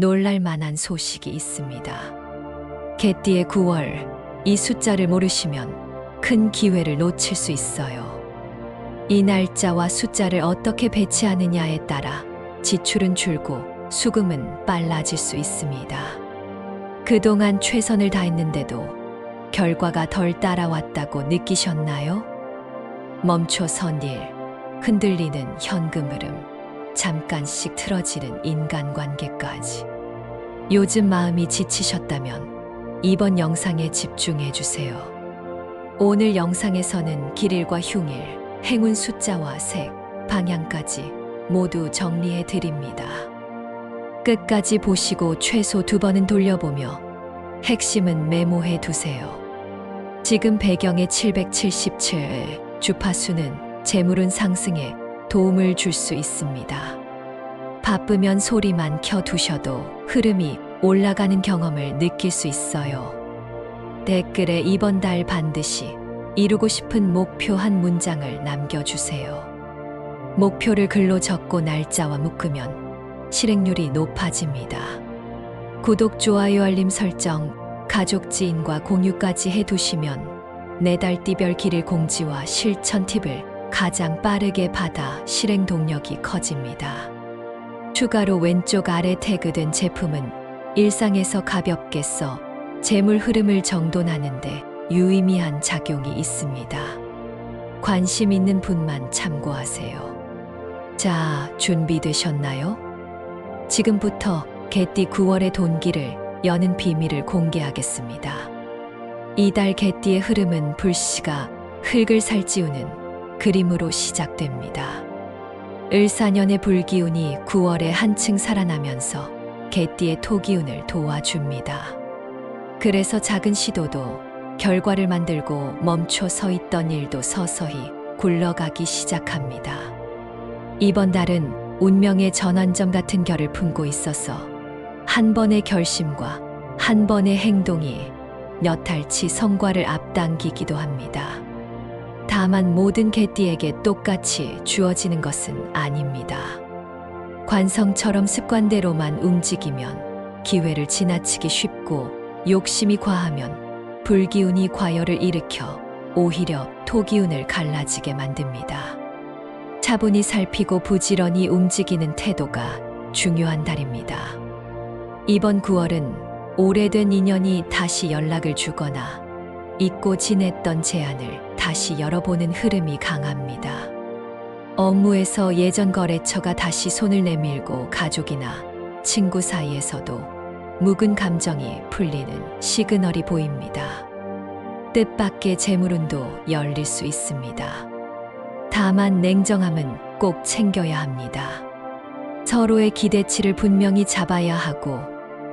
놀랄 만한 소식이 있습니다. 개띠의 9월, 이 숫자를 모르시면 큰 기회를 놓칠 수 있어요. 이 날짜와 숫자를 어떻게 배치하느냐에 따라 지출은 줄고 수금은 빨라질 수 있습니다. 그동안 최선을 다했는데도 결과가 덜 따라왔다고 느끼셨나요? 멈춰선 일, 흔들리는 현금 흐름, 잠깐씩 틀어지는 인간관계까지. 요즘 마음이 지치셨다면 이번 영상에 집중해 주세요. 오늘 영상에서는 길일과 흉일, 행운 숫자와 색, 방향까지 모두 정리해 드립니다. 끝까지 보시고 최소 2번은 돌려보며 핵심은 메모해 두세요. 지금 배경의 777 주파수는 재물운 상승에 도움을 줄 수 있습니다. 바쁘면 소리만 켜두셔도 흐름이 올라가는 경험을 느낄 수 있어요. 댓글에 이번 달 반드시 이루고 싶은 목표 한 문장을 남겨주세요. 목표를 글로 적고 날짜와 묶으면 실행률이 높아집니다. 구독, 좋아요, 알림 설정, 가족, 지인과 공유까지 해두시면 매달 띠별 길일 공지와 실천 팁을 가장 빠르게 받아 실행 동력이 커집니다. 추가로 왼쪽 아래 태그된 제품은 일상에서 가볍게 써 재물 흐름을 정돈하는데 유의미한 작용이 있습니다. 관심 있는 분만 참고하세요. 자, 준비되셨나요? 지금부터 개띠 9월의 돈기를 여는 비밀을 공개하겠습니다. 이달 개띠의 흐름은 불씨가 흙을 살찌우는 그림으로 시작됩니다. 을사년의 불기운이 9월에 한층 살아나면서 개띠의 토기운을 도와줍니다. 그래서 작은 시도도 결과를 만들고 멈춰 서 있던 일도 서서히 굴러가기 시작합니다. 이번 달은 운명의 전환점 같은 결을 품고 있어서 한 번의 결심과 한 번의 행동이 몇 달치 성과를 앞당기기도 합니다. 다만 모든 개띠에게 똑같이 주어지는 것은 아닙니다. 관성처럼 습관대로만 움직이면 기회를 지나치기 쉽고 욕심이 과하면 불기운이 과열을 일으켜 오히려 토기운을 갈라지게 만듭니다. 차분히 살피고 부지런히 움직이는 태도가 중요한 달입니다. 이번 9월은 오래된 인연이 다시 연락을 주거나 잊고 지냈던 제안을 다시 열어보는 흐름이 강합니다. 업무에서 예전 거래처가 다시 손을 내밀고 가족이나 친구 사이에서도 묵은 감정이 풀리는 시그널이 보입니다. 뜻밖의 재물운도 열릴 수 있습니다. 다만 냉정함은 꼭 챙겨야 합니다. 서로의 기대치를 분명히 잡아야 하고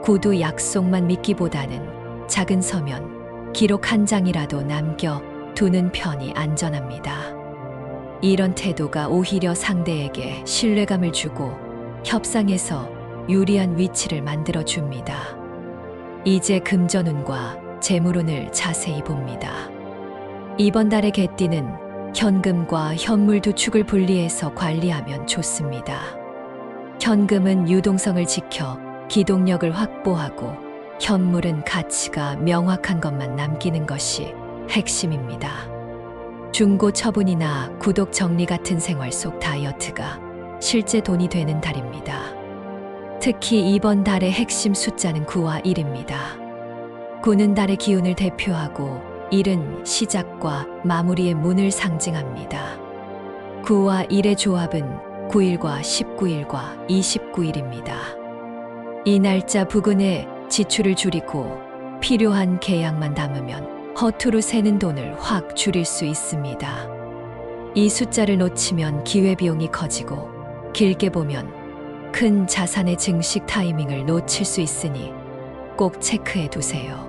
구두 약속만 믿기보다는 작은 서면, 기록 한 장이라도 남겨 두는 편이 안전합니다. 이런 태도가 오히려 상대에게 신뢰감을 주고 협상에서 유리한 위치를 만들어 줍니다. 이제 금전운과 재물운을 자세히 봅니다. 이번 달의 개띠는 현금과 현물 두 축을 분리해서 관리하면 좋습니다. 현금은 유동성을 지켜 기동력을 확보하고 현물은 가치가 명확한 것만 남기는 것이 핵심입니다. 중고 처분이나 구독 정리 같은 생활 속 다이어트가 실제 돈이 되는 달입니다. 특히 이번 달의 핵심 숫자는 9와 1입니다. 9는 달의 기운을 대표하고 1은 시작과 마무리의 문을 상징합니다. 9와 1의 조합은 9일과 19일과 29일입니다. 이 날짜 부근에 지출을 줄이고 필요한 계약만 담으면 허투루 새는 돈을 확 줄일 수 있습니다. 이 숫자를 놓치면 기회비용이 커지고 길게 보면 큰 자산의 증식 타이밍을 놓칠 수 있으니 꼭 체크해 두세요.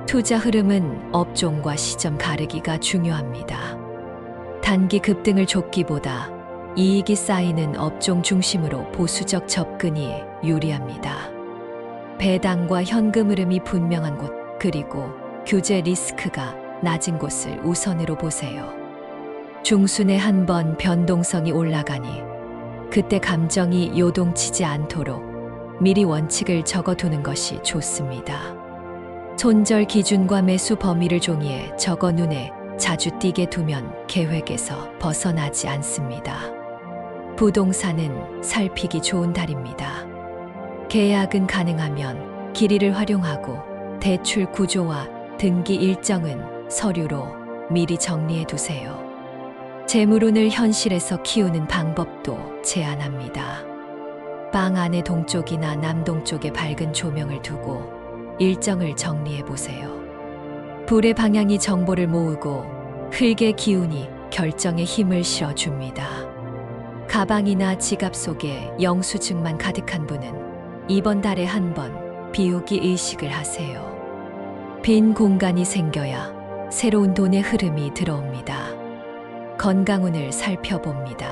투자 흐름은 업종과 시점 가르기가 중요합니다. 단기 급등을 쫓기보다 이익이 쌓이는 업종 중심으로 보수적 접근이 유리합니다. 배당과 현금 흐름이 분명한 곳, 그리고 규제 리스크가 낮은 곳을 우선으로 보세요. 중순에 한 번 변동성이 올라가니 그때 감정이 요동치지 않도록 미리 원칙을 적어두는 것이 좋습니다. 손절 기준과 매수 범위를 종이에 적어 눈에 자주 띄게 두면 계획에서 벗어나지 않습니다. 부동산은 살피기 좋은 달입니다. 계약은 가능하면 길이를 활용하고 대출 구조와 등기 일정은 서류로 미리 정리해 두세요. 재물운을 현실에서 키우는 방법도 제안합니다. 방 안의 동쪽이나 남동쪽에 밝은 조명을 두고 일정을 정리해 보세요. 불의 방향이 정보를 모으고 흙의 기운이 결정에 힘을 실어줍니다. 가방이나 지갑 속에 영수증만 가득한 분은 이번 달에 한 번 비우기 의식을 하세요. 빈 공간이 생겨야 새로운 돈의 흐름이 들어옵니다. 건강운을 살펴봅니다.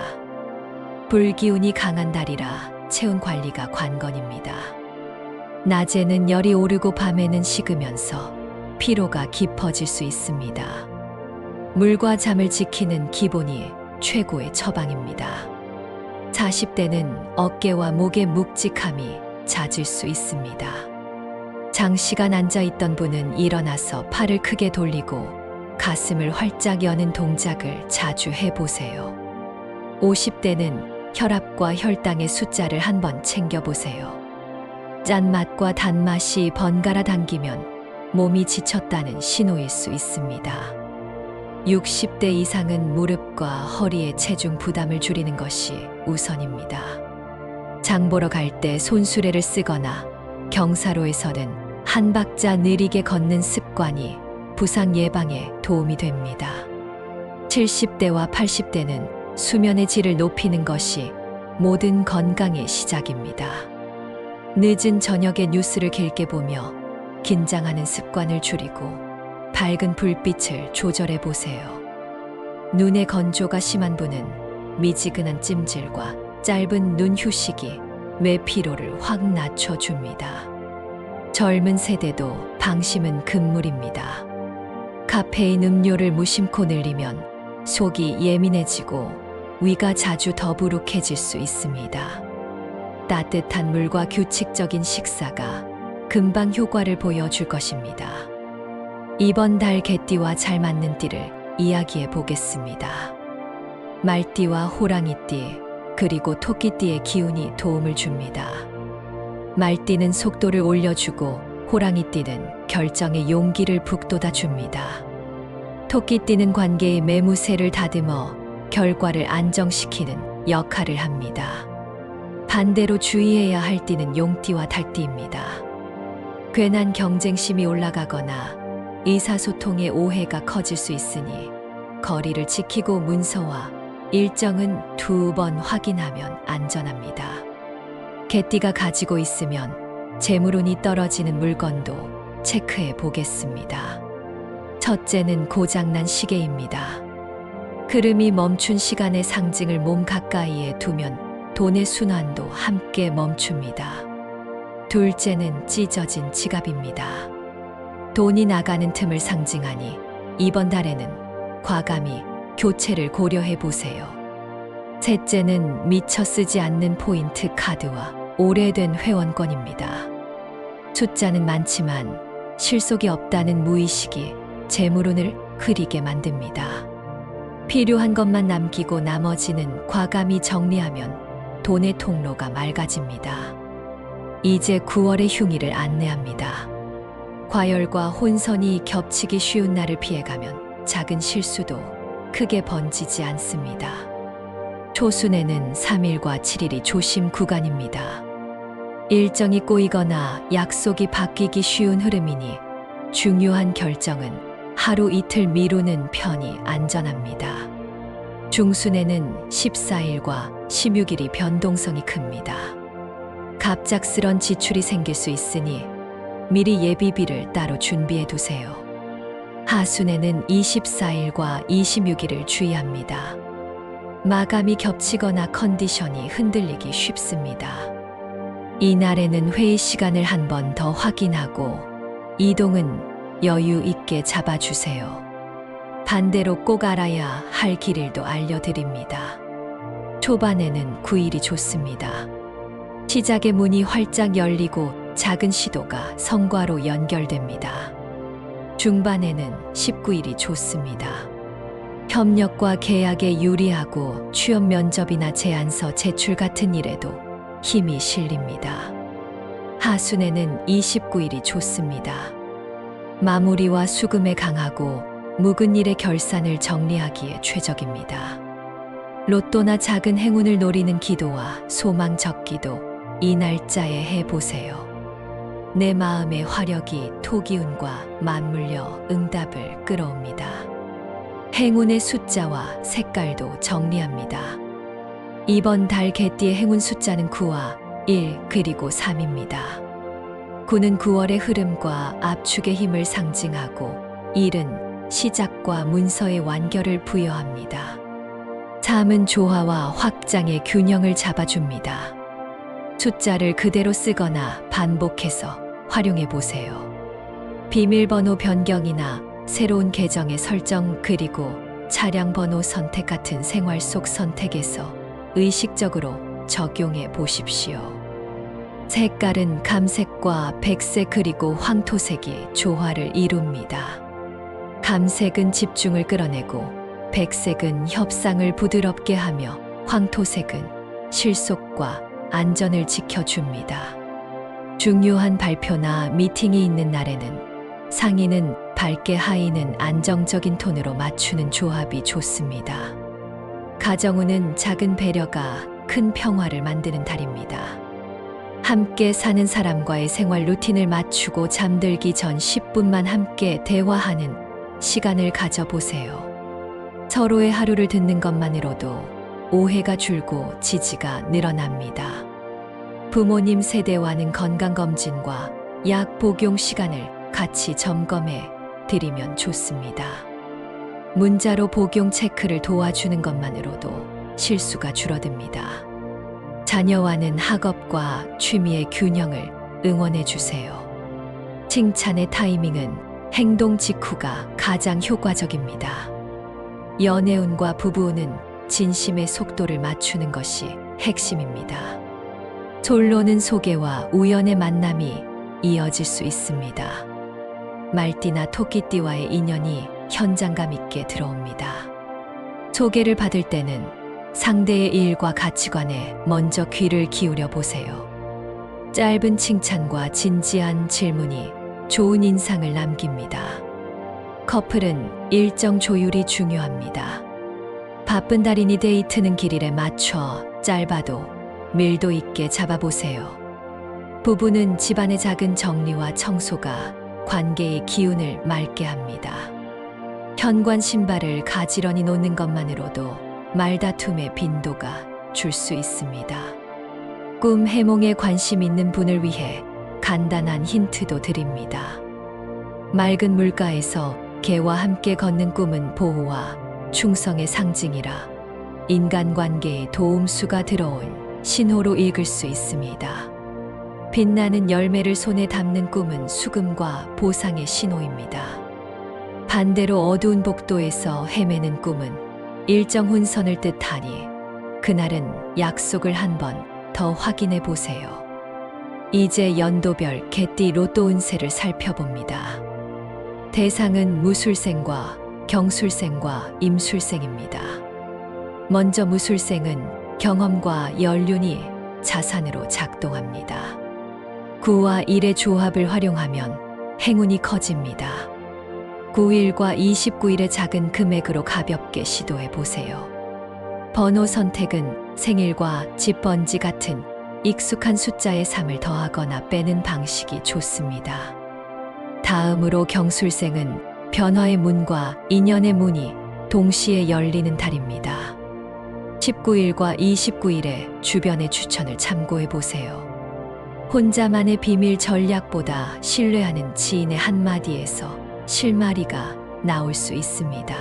불기운이 강한 달이라 체온 관리가 관건입니다. 낮에는 열이 오르고 밤에는 식으면서 피로가 깊어질 수 있습니다. 물과 잠을 지키는 기본이 최고의 처방입니다. 40대는 어깨와 목의 묵직함이 잦을 수 있습니다. 장시간 앉아있던 분은 일어나서 팔을 크게 돌리고 가슴을 활짝 여는 동작을 자주 해보세요. 50대는 혈압과 혈당의 숫자를 한번 챙겨보세요. 짠맛과 단맛이 번갈아 당기면 몸이 지쳤다는 신호일 수 있습니다. 60대 이상은 무릎과 허리의 체중 부담을 줄이는 것이 우선입니다. 장 보러 갈 때 손수레를 쓰거나 경사로에서는 한 박자 느리게 걷는 습관이 부상 예방에 도움이 됩니다. 70대와 80대는 수면의 질을 높이는 것이 모든 건강의 시작입니다. 늦은 저녁에 뉴스를 길게 보며 긴장하는 습관을 줄이고 밝은 불빛을 조절해 보세요. 눈의 건조가 심한 분은 미지근한 찜질과 짧은 눈 휴식이 뇌 피로를 확 낮춰줍니다. 젊은 세대도 방심은 금물입니다. 카페인 음료를 무심코 늘리면 속이 예민해지고 위가 자주 더부룩해질 수 있습니다. 따뜻한 물과 규칙적인 식사가 금방 효과를 보여줄 것입니다. 이번 달 개띠와 잘 맞는 띠를 이야기해 보겠습니다. 말띠와 호랑이띠 그리고 토끼띠의 기운이 도움을 줍니다. 말띠는 속도를 올려주고 호랑이띠는 결정의 용기를 북돋아 줍니다. 토끼띠는 관계의 매무새를 다듬어 결과를 안정시키는 역할을 합니다. 반대로 주의해야 할 띠는 용띠와 달띠입니다. 괜한 경쟁심이 올라가거나 의사소통의 오해가 커질 수 있으니 거리를 지키고 문서와 일정은 2번 확인하면 안전합니다. 개띠가 가지고 있으면 재물운이 떨어지는 물건도 체크해 보겠습니다. 첫째는 고장난 시계입니다. 흐름이 멈춘 시간의 상징을 몸 가까이에 두면 돈의 순환도 함께 멈춥니다. 둘째는 찢어진 지갑입니다. 돈이 나가는 틈을 상징하니 이번 달에는 과감히 교체를 고려해 보세요. 셋째는 미처 쓰지 않는 포인트 카드와 오래된 회원권입니다. 숫자는 많지만 실속이 없다는 무의식이 재물운을 흐리게 만듭니다. 필요한 것만 남기고 나머지는 과감히 정리하면 돈의 통로가 맑아집니다. 이제 9월의 흉일을 안내합니다. 과열과 혼선이 겹치기 쉬운 날을 피해가면 작은 실수도 크게 번지지 않습니다. 초순에는 3일과 7일이 조심 구간입니다. 일정이 꼬이거나 약속이 바뀌기 쉬운 흐름이니 중요한 결정은 하루 이틀 미루는 편이 안전합니다. 중순에는 14일과 16일이 변동성이 큽니다. 갑작스런 지출이 생길 수 있으니 미리 예비비를 따로 준비해 두세요. 하순에는 24일과 26일을 주의합니다. 마감이 겹치거나 컨디션이 흔들리기 쉽습니다. 이날에는 회의 시간을 한 번 더 확인하고 이동은 여유 있게 잡아주세요. 반대로 꼭 알아야 할 길일도 알려드립니다. 초반에는 9일이 좋습니다. 시작의 문이 활짝 열리고 작은 시도가 성과로 연결됩니다. 중반에는 19일이 좋습니다. 협력과 계약에 유리하고 취업 면접이나 제안서 제출 같은 일에도 힘이 실립니다. 하순에는 29일이 좋습니다. 마무리와 수금에 강하고 묵은 일의 결산을 정리하기에 최적입니다. 로또나 작은 행운을 노리는 기도와 소망 적기도 이 날짜에 해보세요. 내 마음의 화력이 토기운과 맞물려 응답을 끌어옵니다. 행운의 숫자와 색깔도 정리합니다. 이번 달 개띠의 행운 숫자는 9와 1 그리고 3입니다. 9는 9월의 흐름과 압축의 힘을 상징하고 1은 시작과 문서의 완결을 부여합니다. 3은 조화와 확장의 균형을 잡아줍니다. 숫자를 그대로 쓰거나 반복해서 활용해 보세요. 비밀번호 변경이나 새로운 계정의 설정 그리고 차량 번호 선택 같은 생활 속 선택에서 의식적으로 적용해 보십시오. 색깔은 감색과 백색 그리고 황토색이 조화를 이룹니다. 감색은 집중을 끌어내고 백색은 협상을 부드럽게 하며 황토색은 실속과 안전을 지켜줍니다. 중요한 발표나 미팅이 있는 날에는 상의는 밝게 하의는 안정적인 톤으로 맞추는 조합이 좋습니다. 가정운은 작은 배려가 큰 평화를 만드는 달입니다. 함께 사는 사람과의 생활 루틴을 맞추고 잠들기 전 10분만 함께 대화하는 시간을 가져보세요. 서로의 하루를 듣는 것만으로도 오해가 줄고 지지가 늘어납니다. 부모님 세대와는 건강검진과 약 복용 시간을 같이 점검해 드리면 좋습니다. 문자로 복용 체크를 도와주는 것만으로도 실수가 줄어듭니다. 자녀와는 학업과 취미의 균형을 응원해 주세요. 칭찬의 타이밍은 행동 직후가 가장 효과적입니다. 연애운과 부부운은 진심의 속도를 맞추는 것이 핵심입니다. 솔로는 소개와 우연의 만남이 이어질 수 있습니다. 말띠나 토끼띠와의 인연이 현장감 있게 들어옵니다. 소개를 받을 때는 상대의 일과 가치관에 먼저 귀를 기울여 보세요. 짧은 칭찬과 진지한 질문이 좋은 인상을 남깁니다. 커플은 일정 조율이 중요합니다. 바쁜 달이니 데이트는 길일에 맞춰 짧아도 밀도 있게 잡아보세요. 부부는 집안의 작은 정리와 청소가 관계의 기운을 맑게 합니다. 현관 신발을 가지런히 놓는 것만으로도 말다툼의 빈도가 줄 수 있습니다. 꿈 해몽에 관심 있는 분을 위해 간단한 힌트도 드립니다. 맑은 물가에서 개와 함께 걷는 꿈은 보호와 충성의 상징이라 인간관계에 도움수가 들어올 신호로 읽을 수 있습니다. 빛나는 열매를 손에 담는 꿈은 수금과 보상의 신호입니다. 반대로 어두운 복도에서 헤매는 꿈은 일정 혼선을 뜻하니 그날은 약속을 한 번 더 확인해 보세요. 이제 연도별 개띠 로또 운세를 살펴봅니다. 대상은 무술생과 경술생과 임술생입니다. 먼저 무술생은 경험과 연륜이 자산으로 작동합니다. 9와 1의 조합을 활용하면 행운이 커집니다. 9일과 29일의 작은 금액으로 가볍게 시도해 보세요. 번호 선택은 생일과 집 번지 같은 익숙한 숫자의 3을 더하거나 빼는 방식이 좋습니다. 다음으로 경술생은 변화의 문과 인연의 문이 동시에 열리는 달입니다. 19일과 29일에 주변의 추천을 참고해 보세요. 혼자만의 비밀 전략보다 신뢰하는 지인의 한마디에서 실마리가 나올 수 있습니다.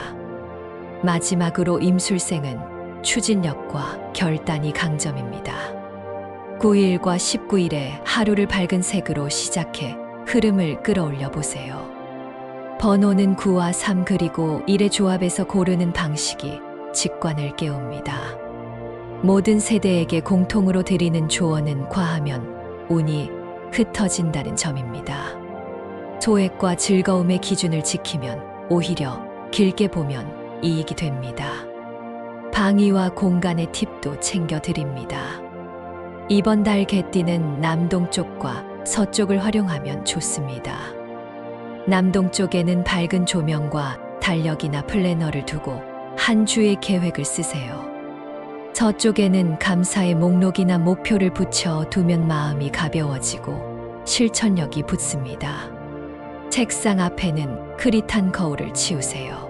마지막으로 임술생은 추진력과 결단이 강점입니다. 9일과 19일에 하루를 밝은 색으로 시작해 흐름을 끌어올려 보세요. 번호는 9와 3 그리고 1의 조합에서 고르는 방식이 직관을 깨웁니다. 모든 세대에게 공통으로 드리는 조언은 과하면 운이 흩어진다는 점입니다. 소액과 즐거움의 기준을 지키면 오히려 길게 보면 이익이 됩니다. 방위와 공간의 팁도 챙겨드립니다. 이번 달 개띠는 남동쪽과 서쪽을 활용하면 좋습니다. 남동쪽에는 밝은 조명과 달력이나 플래너를 두고 한 주의 계획을 쓰세요. 서쪽에는 감사의 목록이나 목표를 붙여 두면 마음이 가벼워지고 실천력이 붙습니다. 책상 앞에는 흐릿한 거울을 치우세요.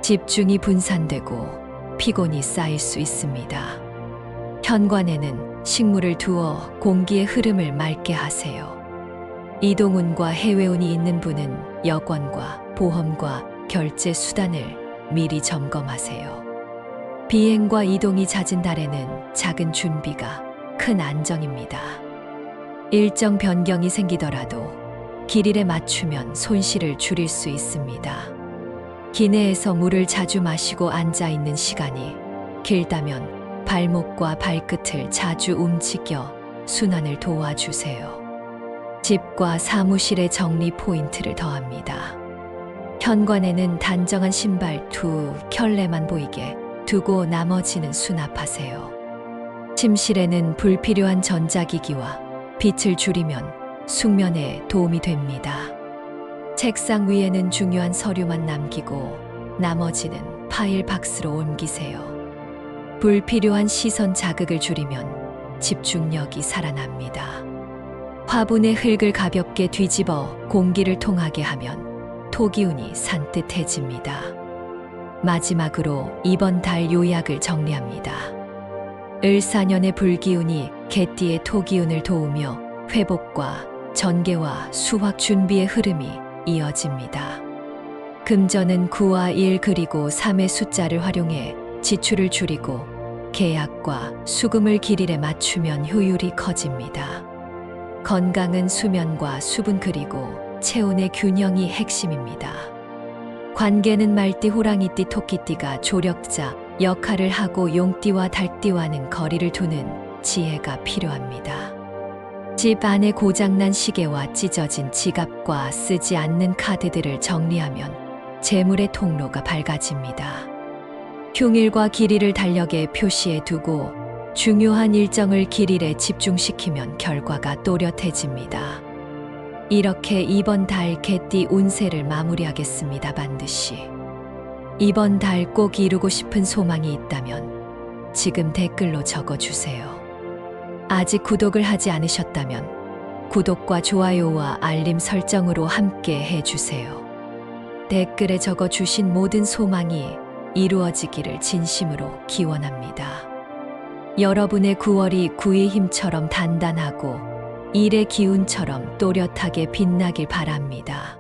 집중이 분산되고 피곤이 쌓일 수 있습니다. 현관에는 식물을 두어 공기의 흐름을 맑게 하세요. 이동운과 해외운이 있는 분은 여권과 보험과 결제 수단을 미리 점검하세요. 비행과 이동이 잦은 달에는 작은 준비가 큰 안정입니다. 일정 변경이 생기더라도 길일에 맞추면 손실을 줄일 수 있습니다. 기내에서 물을 자주 마시고 앉아 있는 시간이 길다면 발목과 발끝을 자주 움직여 순환을 도와주세요. 집과 사무실의 정리 포인트를 더합니다. 현관에는 단정한 신발 두 켤레만 보이게 두고 나머지는 수납하세요. 침실에는 불필요한 전자기기와 빛을 줄이면 숙면에 도움이 됩니다. 책상 위에는 중요한 서류만 남기고 나머지는 파일 박스로 옮기세요. 불필요한 시선 자극을 줄이면 집중력이 살아납니다. 화분의 흙을 가볍게 뒤집어 공기를 통하게 하면 토기운이 산뜻해집니다. 마지막으로 이번 달 요약을 정리합니다. 을사년의 불기운이 개띠의 토기운을 도우며 회복과 전개와 수확 준비의 흐름이 이어집니다. 금전은 9와 1 그리고 3의 숫자를 활용해 지출을 줄이고 계약과 수금을 길일에 맞추면 효율이 커집니다. 건강은 수면과 수분 그리고 체온의 균형이 핵심입니다. 관계는 말띠, 호랑이띠, 토끼띠가 조력자 역할을 하고 용띠와 달띠와는 거리를 두는 지혜가 필요합니다. 집 안에 고장난 시계와 찢어진 지갑과 쓰지 않는 카드들을 정리하면 재물의 통로가 밝아집니다. 흉일과 길일을 달력에 표시해 두고 중요한 일정을 길일에 집중시키면 결과가 또렷해집니다. 이렇게 이번 달 개띠 운세를 마무리하겠습니다. 반드시 이번 달 꼭 이루고 싶은 소망이 있다면 지금 댓글로 적어주세요. 아직 구독을 하지 않으셨다면 구독과 좋아요와 알림 설정으로 함께 해주세요. 댓글에 적어주신 모든 소망이 이루어지기를 진심으로 기원합니다. 여러분의 9월이 9의 힘처럼 단단하고 일의 기운처럼 또렷하게 빛나길 바랍니다.